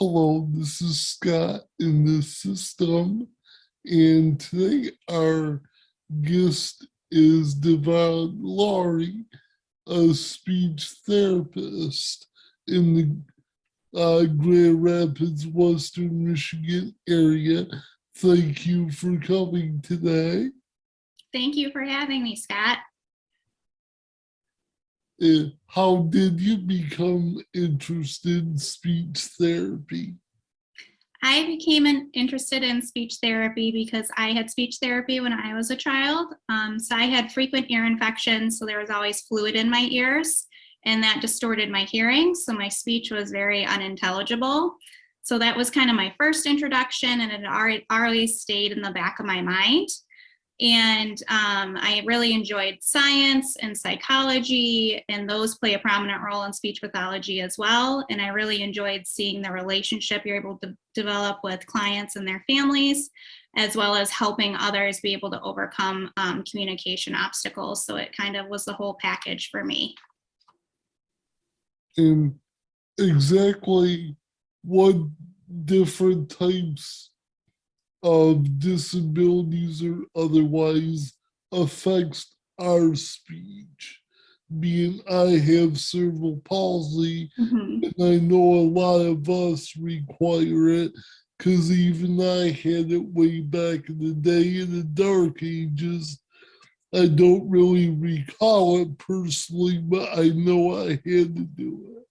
Hello, this is Scott in the system, and today our guest is Devon Lawrey, a speech therapist in the Grand Rapids, Western Michigan area. Thank you for coming today. Thank you for having me, Scott. How did you become interested in speech therapy? I became interested in speech therapy because I had speech therapy when I was a child. So I had frequent ear infections, so there was always fluid in my ears, and that distorted my hearing. So my speech was very unintelligible. So that was kind of my first introduction, and it already stayed in the back of my mind. And I really enjoyed science and psychology, and those play a prominent role in speech pathology as well. And I really enjoyed seeing the relationship you're able to develop with clients and their families, as well as helping others be able to overcome communication obstacles. So it kind of was the whole package for me. And exactly what different types of disabilities or otherwise affects our speech? Being I have cerebral palsy, Mm-hmm. and I know a lot of us require it because even I had it way back in the day in the dark ages. I don't really recall it personally, but I know I had to do it.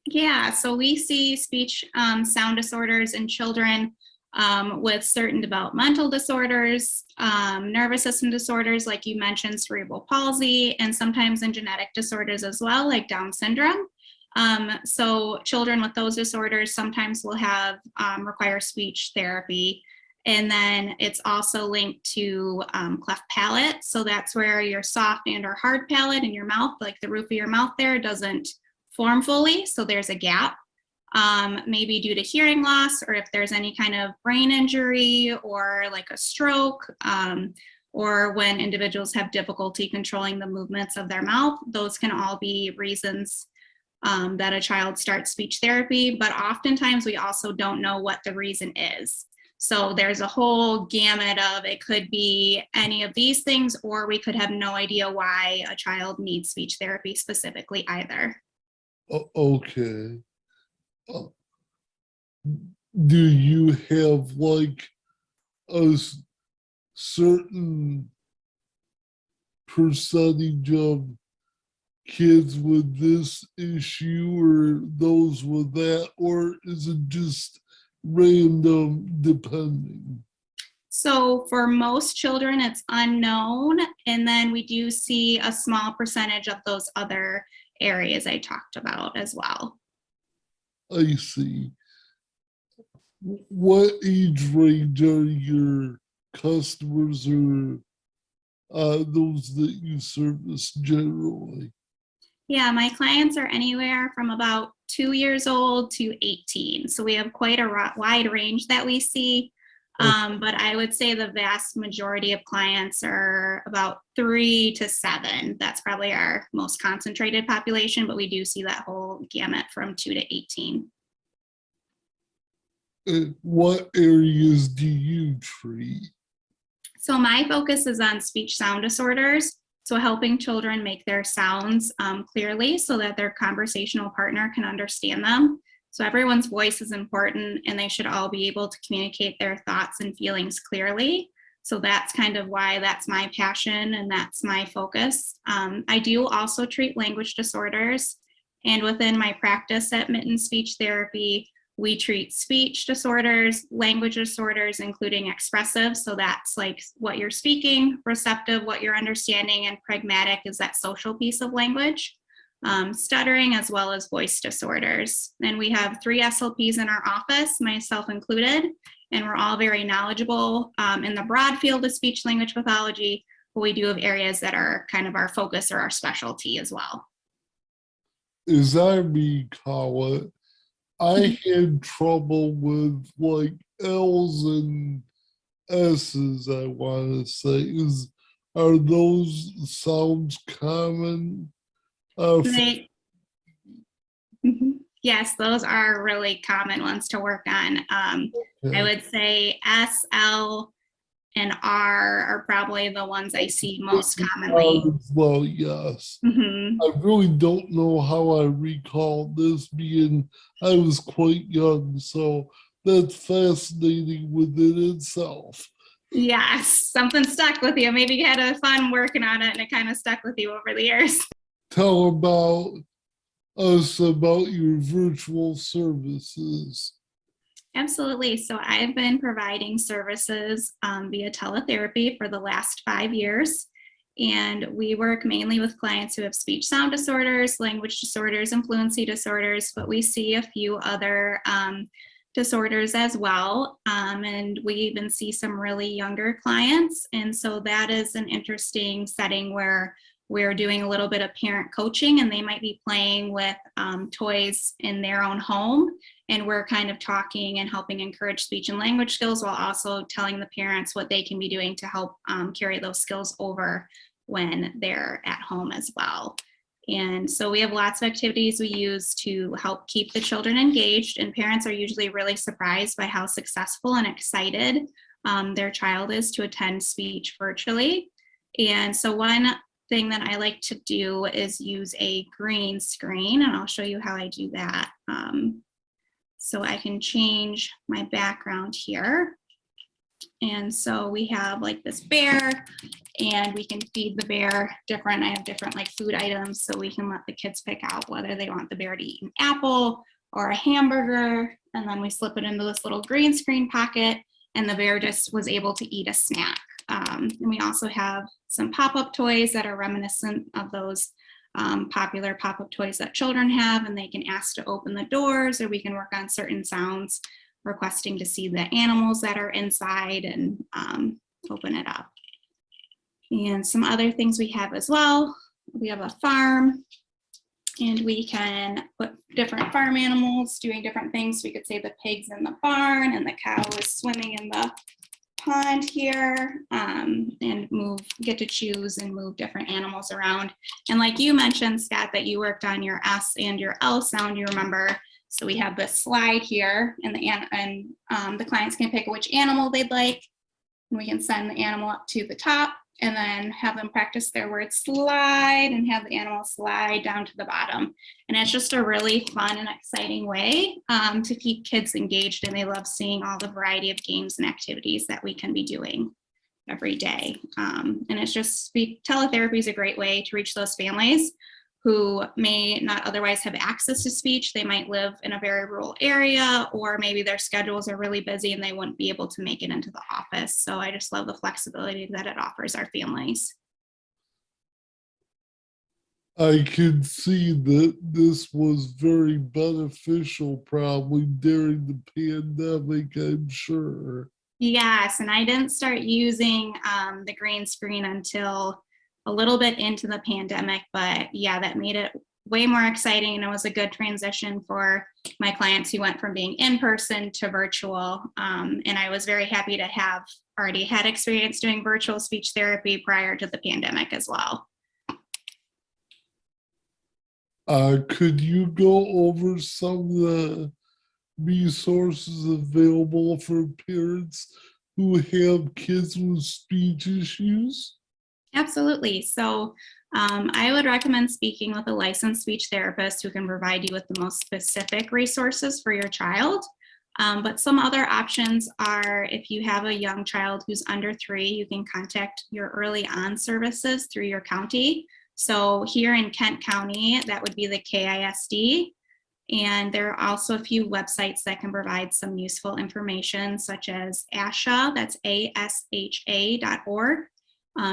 Yeah, so we see speech sound disorders in children with certain developmental disorders, nervous system disorders, like you mentioned, cerebral palsy, and sometimes in genetic disorders as well, like Down syndrome. So children with those disorders sometimes will have require speech therapy. And then it's also linked to cleft palate. So that's where your soft and or hard palate in your mouth, like the roof of your mouth there, doesn't form fully. So there's a gap. Maybe due to hearing loss, or if there's any kind of brain injury or like a stroke, or when individuals have difficulty controlling the movements of their mouth, those can all be reasons that a child starts speech therapy. But oftentimes we also don't know what the reason is. So there's a whole gamut of, it could be any of these things, or we could have no idea why a child needs speech therapy specifically either. Okay. Do you have like a certain percentage of kids with this issue or those with that, or is it just random depending? So for most children, it's unknown. And then we do see a small percentage of those other areas I talked about as well. I see. What age range are your customers or those that you service generally? Yeah, my clients are anywhere from about 2 years old to 18. So we have quite a wide range that we see. But I would say the vast majority of clients are about 3 to 7. That's probably our most concentrated population, but we do see that whole gamut from 2 to 18. What areas do you treat? So my focus is on speech sound disorders. So helping children make their sounds clearly so that their conversational partner can understand them. So everyone's voice is important, and they should all be able to communicate their thoughts and feelings clearly. So that's kind of why that's my passion and that's my focus. I do also treat language disorders. And within my practice at Mitten Speech Therapy, we treat speech disorders, language disorders, including expressive. So that's like what you're speaking, receptive, what you're understanding, and pragmatic is that social piece of language. Stuttering, as well as voice disorders. And we have 3 SLPs in our office, myself included, and we're all very knowledgeable in the broad field of speech language pathology, but we do have areas that are kind of our focus or our specialty as well. As I recall it, I had trouble with like L's and S's, I want to say. Are those sounds common? They, Mhm. Yes, those are really common ones to work on. I Okay. would say S, L, and R are probably the ones I see most commonly. Well, yes. Mhm. I really don't know how I recall this being, I was quite young, so that's fascinating within itself. Yes, something stuck with you. Maybe you had a fun working on it and it kind of stuck with you over the years. Tell about us about your virtual services. Absolutely. So I've been providing services via teletherapy for the last 5 years. And we work mainly with clients who have speech sound disorders, language disorders, and fluency disorders, but we see a few other disorders as well. And we even see some really younger clients. And so that is an interesting setting where we're doing a little bit of parent coaching, and they might be playing with toys in their own home. And we're kind of talking and helping encourage speech and language skills while also telling the parents what they can be doing to help carry those skills over when they're at home as well. And so we have lots of activities we use to help keep the children engaged, and parents are usually really surprised by how successful and excited their child is to attend speech virtually. And so one thing that I like to do is use a green screen, and I'll show you how I do that. So I can change my background here. And so we have like this bear, and we can feed the bear different. I have different like food items, so we can let the kids pick out whether they want the bear to eat an apple or a hamburger. And then we slip it into this little green screen pocket, and the bear just was able to eat a snack. And we also have some pop-up toys that are reminiscent of those popular pop-up toys that children have, and they can ask to open the doors, or we can work on certain sounds, requesting to see the animals that are inside and open it up. And some other things we have as well, we have a farm, and we can put different farm animals doing different things. We could say the pig's in the barn and the cow is swimming in the pond here, and get to choose and move different animals around. And like you mentioned, Scott, that you worked on your S and your L sound, you remember. So we have this slide here, and the clients can pick which animal they'd like, and we can send the animal up to the top and then have them practice their word slide and have the animal slide down to the bottom. And it's just a really fun and exciting way to keep kids engaged, and they love seeing all the variety of games and activities that we can be doing every day. And it's just, teletherapy is a great way to reach those families who may not otherwise have access to speech. They might live in a very rural area, or maybe their schedules are really busy and they wouldn't be able to make it into the office. So I just love the flexibility that it offers our families. I could see that this was very beneficial probably during the pandemic, I'm sure. Yes, and I didn't start using the green screen until a little bit into the pandemic, but yeah, that made it way more exciting, and it was a good transition for my clients who went from being in person to virtual. And I was very happy to have already had experience doing virtual speech therapy prior to the pandemic as well. Could you go over some of the resources available for parents who have kids with speech issues? Absolutely. So I would recommend speaking with a licensed speech therapist who can provide you with the most specific resources for your child. But some other options are, if you have a young child who's under 3, you can contact your early on services through your county. So here in Kent County, that would be the KISD. And there are also a few websites that can provide some useful information, such as ASHA, that's ASHA.org,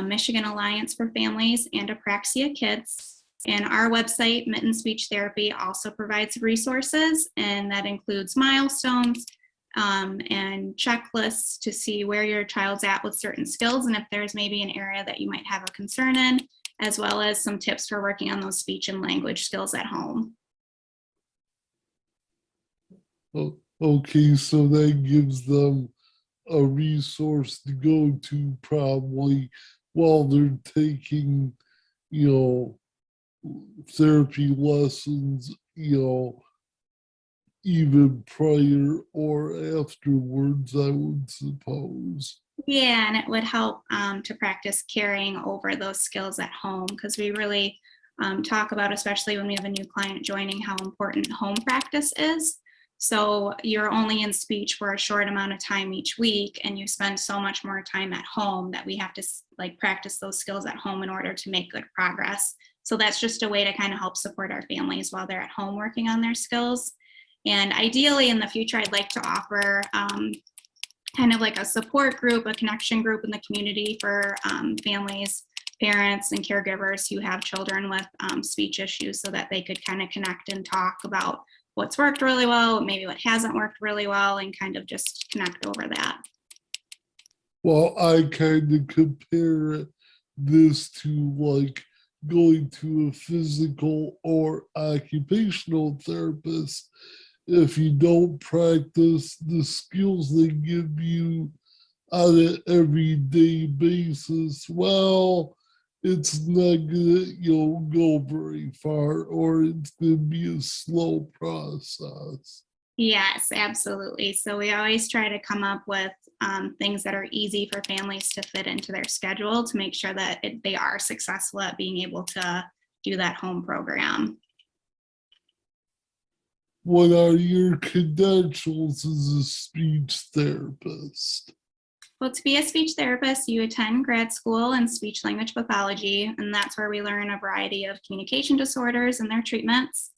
Michigan Alliance for Families, and Apraxia Kids. And our website, Mitten Speech Therapy, also provides resources, and that includes milestones and checklists to see where your child's at with certain skills, and if there's maybe an area that you might have a concern in, as well as some tips for working on those speech and language skills at home. Okay, so that gives them a resource to go to probably while they're taking, you know, therapy lessons, you know, even prior or afterwards, I would suppose. Yeah, and it would help to practice carrying over those skills at home, because we really talk about, especially when we have a new client joining, how important home practice is. So you're only in speech for a short amount of time each week, and you spend so much more time at home that we have to like practice those skills at home in order to make good progress. So that's just a way to kind of help support our families while they're at home working on their skills. And ideally in the future, I'd like to offer kind of like a support group, a connection group in the community for families, parents, and caregivers who have children with speech issues, so that they could kind of connect and talk about what's worked really well, maybe what hasn't worked really well, and kind of just connect over that. Well, I kind of compare this to like going to a physical or occupational therapist. If you don't practice the skills they give you on an everyday basis, well, it's not gonna go very far, or it's gonna be a slow process. Yes, absolutely. So we always try to come up with things that are easy for families to fit into their schedule to make sure that they are successful at being able to do that home program. What are your credentials as a speech therapist? Well, to be a speech therapist, you attend grad school in speech language pathology, and that's where we learn a variety of communication disorders and their treatments.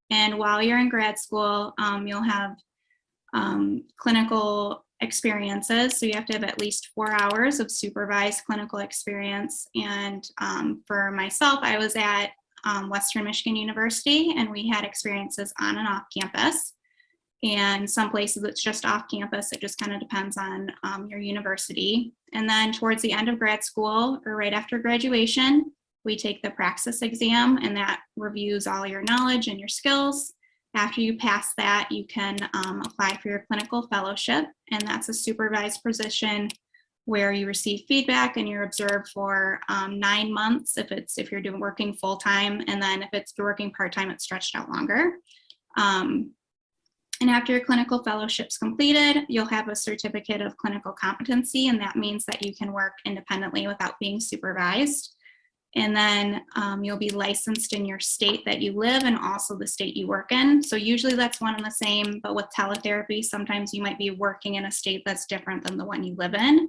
And while you're in grad school, you'll have clinical experiences. So you have to have at least 4 hours of supervised clinical experience. And for myself, I was at Western Michigan University, and we had experiences on and off campus. And some places it's just off campus. It just kind of depends on your university. And then towards the end of grad school, or right after graduation, we take the Praxis Exam, and that reviews all your knowledge and your skills. After you pass that, you can apply for your clinical fellowship, and that's a supervised position where you receive feedback and you're observed for 9 months if you're working full time, and then if you're working part time, it's stretched out longer. And after your clinical fellowship's completed, you'll have a certificate of clinical competency, and that means that you can work independently without being supervised. And then you'll be licensed in your state that you live and also the state you work in. So usually that's one and the same, but with teletherapy, sometimes you might be working in a state that's different than the one you live in.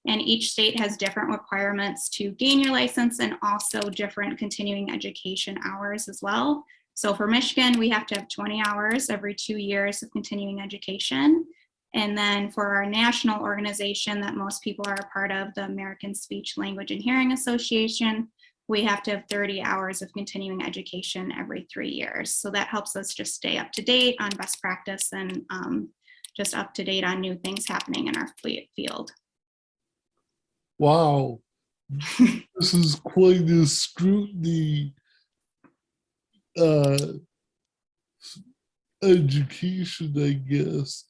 And each state has different requirements to gain your license, and also different continuing education hours as well. So for Michigan, we have to have 20 hours every 2 years of continuing education. And then for our national organization that most people are a part of, the American Speech, Language, and Hearing Association, we have to have 30 hours of continuing education every 3 years. So that helps us just stay up to date on best practice and just up to date on new things happening in our field. Wow, this is quite a scrutiny education, I guess.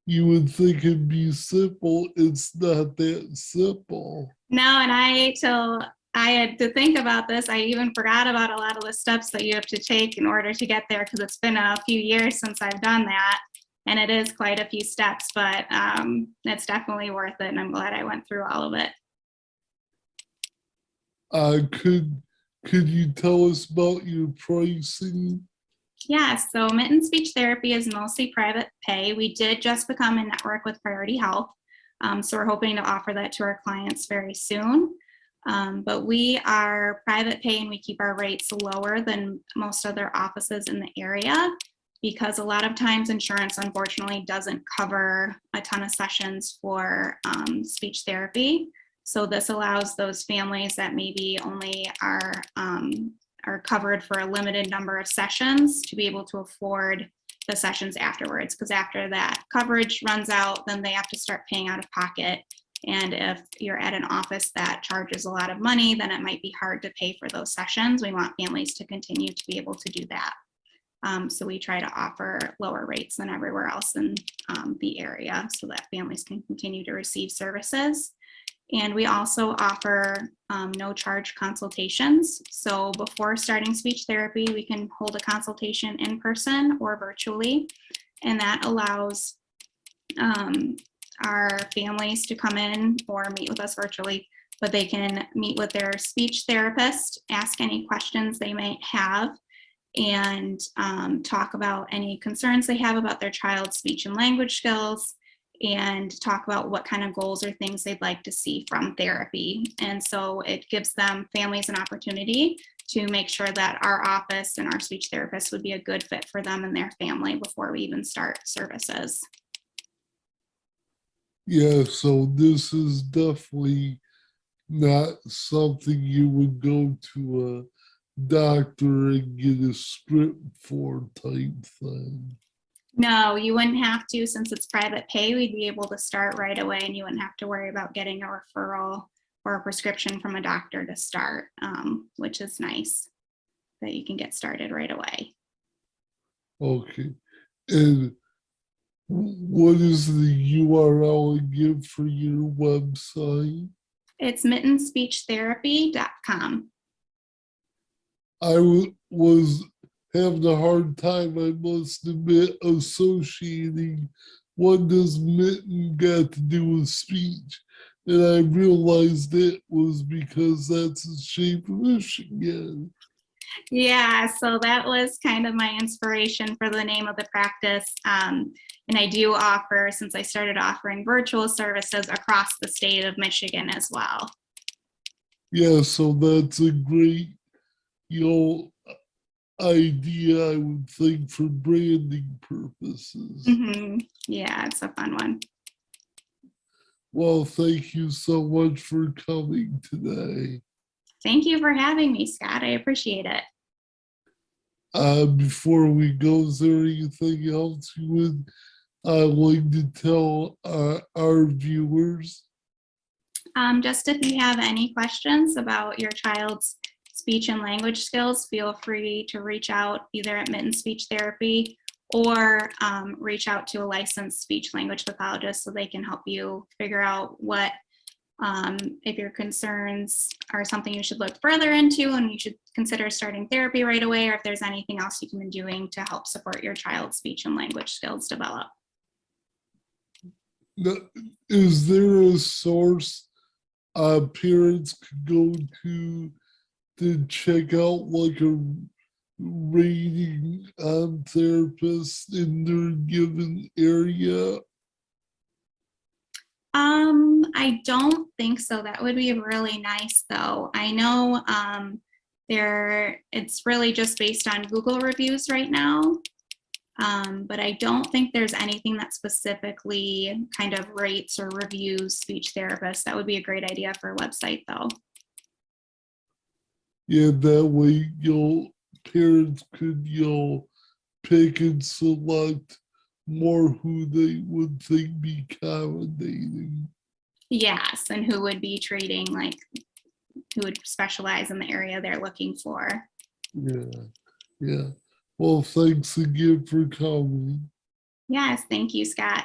You would think it'd be simple. It's not that simple. No, and till I had to think about this, I even forgot about a lot of the steps that you have to take in order to get there, because it's been a few years since I've done that. And it is quite a few steps, but it's definitely worth it. And I'm glad I went through all of it. Could you tell us about your pricing? Yeah, so Mitten Speech Therapy is mostly private pay. We did just become a network with Priority Health, so we're hoping to offer that to our clients very soon. But we are private pay, and we keep our rates lower than most other offices in the area, because a lot of times insurance unfortunately doesn't cover a ton of sessions for speech therapy. So this allows those families that maybe only are covered for a limited number of sessions to be able to afford the sessions afterwards, because after that coverage runs out, then they have to start paying out of pocket. And if you're at an office that charges a lot of money, then it might be hard to pay for those sessions. We want families to continue to be able to do that. So we try to offer lower rates than everywhere else in the area, so that families can continue to receive services. And we also offer no charge consultations. So before starting speech therapy, we can hold a consultation in person or virtually. and that allows our families to come in or meet with us virtually, but they can meet with their speech therapist, ask any questions they might have, and talk about any concerns they have about their child's speech and language skills, and talk about what kind of goals or things they'd like to see from therapy. And so it gives them, families, an opportunity to make sure that our office and our speech therapist would be a good fit for them and their family before we even start services. Yeah, so this is definitely not something you would go to a doctor and get a script for type thing. No, you wouldn't have to. Since it's private pay, we'd be able to start right away, and you wouldn't have to worry about getting a referral or a prescription from a doctor to start, which is nice that you can get started right away. Okay. And what is the URL again for your website? It's mittenspeechtherapy.com. I was having a hard time, I must admit, associating what does mitten got to do with speech. And I realized it was because that's the shape of Michigan. Yeah, so that was kind of my inspiration for the name of the practice. And I do offer, since I started offering virtual services across the state of Michigan as well. Yeah, so that's a great, idea, I would think, for branding purposes. Mm-hmm. Yeah, it's a fun one. Well, thank you so much for coming today. Thank you for having me, Scott. I appreciate it. Before we go, is there anything else you would like to tell our viewers? Just if you have any questions about your child's speech and language skills, feel free to reach out either at Mitten Speech Therapy or reach out to a licensed speech language pathologist so they can help you figure out what, if your concerns are something you should look further into and you should consider starting therapy right away, or if there's anything else you can be doing to help support your child's speech and language skills develop. Now, is there a source parents could go to check out, like a rating on therapists in their given area? I don't think so. That would be really nice though. I know it's really just based on Google reviews right now. But I don't think there's anything that specifically kind of rates or reviews speech therapists. That would be a great idea for a website though. Yeah, that way parents could pick and select more who they would think be accommodating. Yes, and who would be treating, like who would specialize in the area they're looking for. Yeah. Well, thanks again for coming. Yes, thank you, Scott.